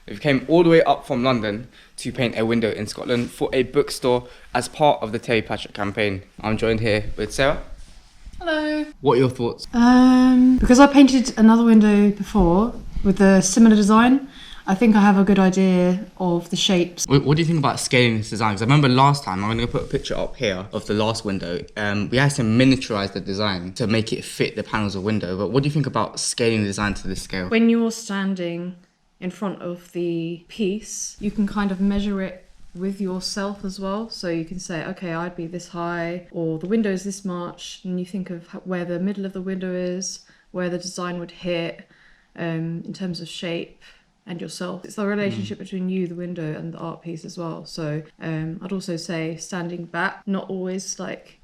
We came all the way up from London to paint a window in Scotland for a bookstore as part of the Terry Pratchett campaign. I'm joined here with Sarah. Hello. What are your thoughts? Because I painted another window before with a similar design, I think I have a good idea of the shapes. What do you think about scaling this design? Because I remember last time, I'm going to put a picture up here of the last window. We had to miniaturize the design to make it fit the panels of window. But what do you think about scaling the design to this scale? When you're standing in front of the piece, you can kind of measure it with yourself as well. So you can say, okay, I'd be this high, or the window is this much, and you think of where the middle of the window is, where the design would hit in terms of shape. And yourself. It's the relationship between you, the window, and the art piece as well. So I'd also say standing back, not always like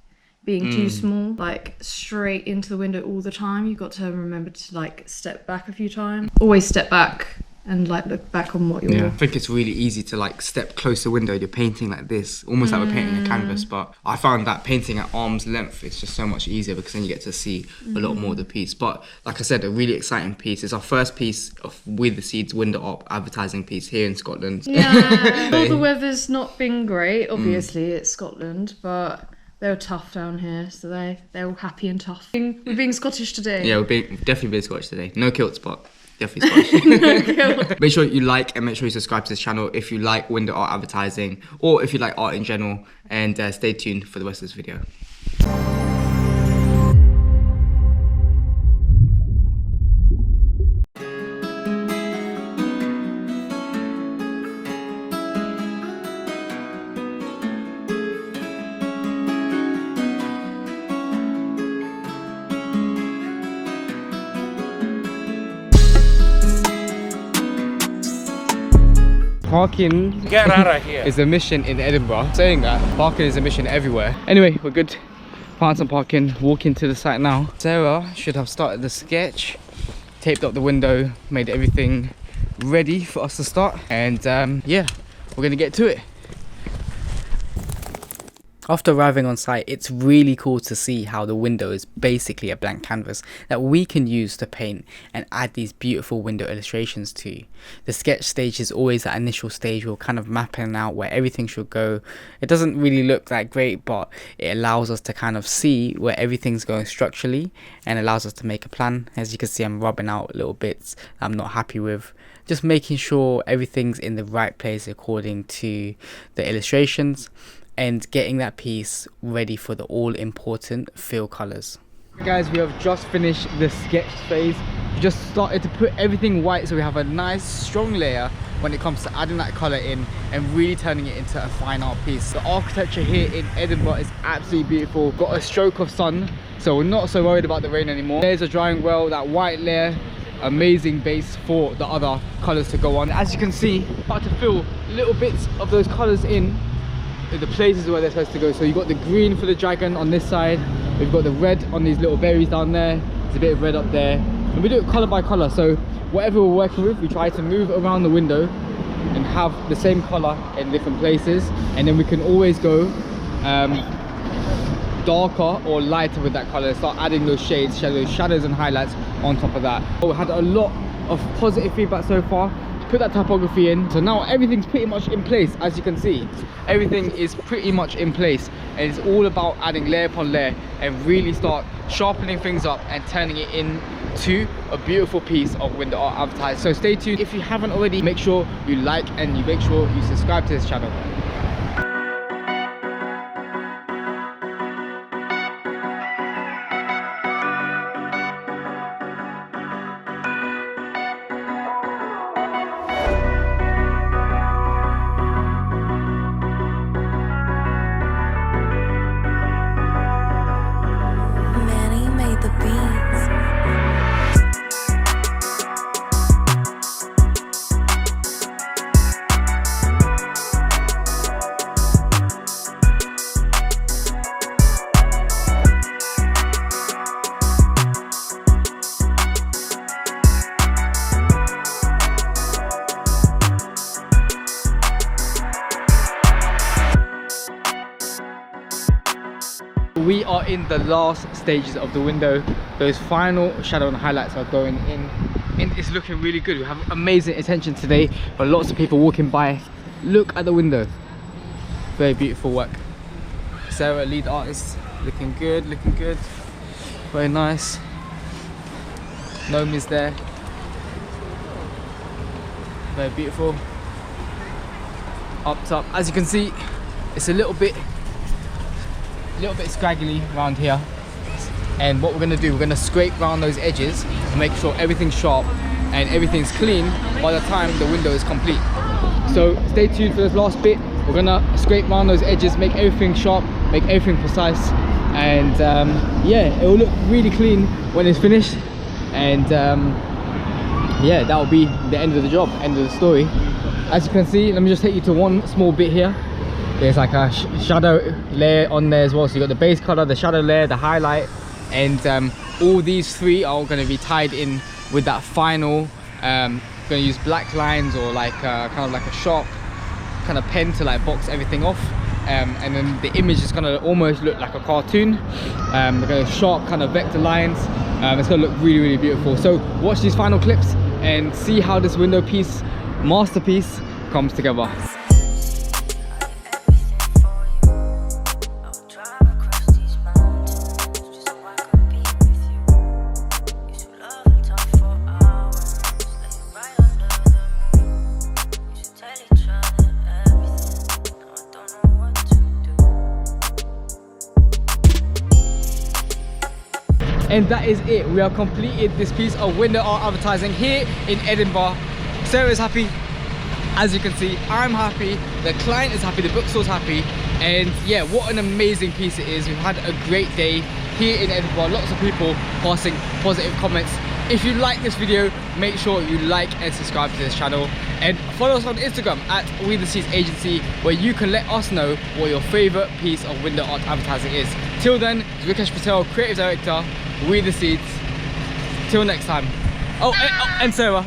being too small, like straight into the window all the time. You've got to remember to like step back a few times. Always step back and like look back on what you're... Yeah, I think it's really easy to like step close to the window. You're painting like this, almost like we're painting a canvas, but I found that painting at arm's length is just so much easier because then you get to see a lot more of the piece. But like I said, a really exciting piece. It's our first piece of WeTheSeeds window art advertising piece here in Scotland. Yeah, well, the weather's not been great, obviously, it's Scotland, but they were tough down here, so they're all happy and tough. We're being Scottish today. Yeah, we've definitely been Scottish today. No kilts, but definitely Scottish. Make sure you like and make sure you subscribe to this channel if you like window art advertising or if you like art in general, and stay tuned for the rest of this video. Parking Get out of here. is a mission in Edinburgh. Saying that, parking is a mission everywhere. Anyway, we're good. Found some parking, walking to the site now. Sarah should have started the sketch, taped up the window, made everything ready for us to start. And yeah, we're gonna get to it. After arriving on site, it's really cool to see how the window is basically a blank canvas that we can use to paint and add these beautiful window illustrations to. The sketch stage is always that initial stage. We're kind of mapping out where everything should go. It doesn't really look that great, but it allows us to kind of see where everything's going structurally and allows us to make a plan. As you can see, I'm rubbing out little bits I'm not happy with, just making sure everything's in the right place according to the illustrations, and getting that piece ready for the all-important fill colours. Guys, we have just finished the sketch phase. We just started to put everything white so we have a nice strong layer when it comes to adding that colour in and really turning it into a fine art piece. The architecture here in Edinburgh is absolutely beautiful. Got a stroke of sun, so we're not so worried about the rain anymore. Layers are drying well. That white layer, amazing base for the other colours to go on. As you can see, start to fill little bits of those colours in the places where they're supposed to go. So you've got the green for the dragon on this side, we've got the red on these little berries down there, there's a bit of red up there, and we do it colour by colour. So whatever we're working with, we try to move around the window and have the same colour in different places, and then we can always go darker or lighter with that colour, start adding those shades, shadows and highlights on top of that. We had a lot of positive feedback so far. Put that typography in, so now everything's pretty much in place. As you can see, everything is pretty much in place, and it's all about adding layer upon layer and really start sharpening things up and turning it into a beautiful piece of window art advertising. So stay tuned. If you haven't already, make sure you like and you make sure you subscribe to this channel. We are in the last stages of the window. Those final shadow and highlights are going in Enchantment is looking really good. We have amazing attention today, but lots of people walking by. Look at the window. Very beautiful work. Sarah, lead artist, looking good, looking good. Very nice. Naomi's there. Very beautiful. Up top, as you can see, it's a little bit scraggly around here. And what we're gonna do, we're gonna scrape around those edges and make sure everything's sharp and everything's clean by the time the window is complete. So stay tuned for this last bit. We're gonna scrape around those edges, make everything sharp, make everything precise, and yeah, it will look really clean when it's finished. And yeah, that will be the end of the job, end of the story. As you can see, let me just take you to one small bit here. There's like a shadow layer on there as well. So you got the base color, the shadow layer, the highlight, and all these three are going to be tied in with that final. Going to use black lines or like kind of like a sharp kind of pen to like box everything off. And then the image is going to almost look like a cartoon. They're going to sharp kind of vector lines. It's going to look really, really beautiful. So watch these final clips and see how this window piece, masterpiece, comes together. And that is it. We have completed this piece of window art advertising here in Edinburgh. Sarah's happy, as you can see. I'm happy, the client is happy, the bookstore's happy. And yeah, what an amazing piece it is. We've had a great day here in Edinburgh. Lots of people passing positive comments. If you like this video, make sure you like and subscribe to this channel. And follow us on Instagram at WeTheSeeds Agency, where you can let us know what your favorite piece of window art advertising is. Till then, it's Vikesh Patel, Creative Director, WeTheSeeds. Till next time. Oh, and Sarah.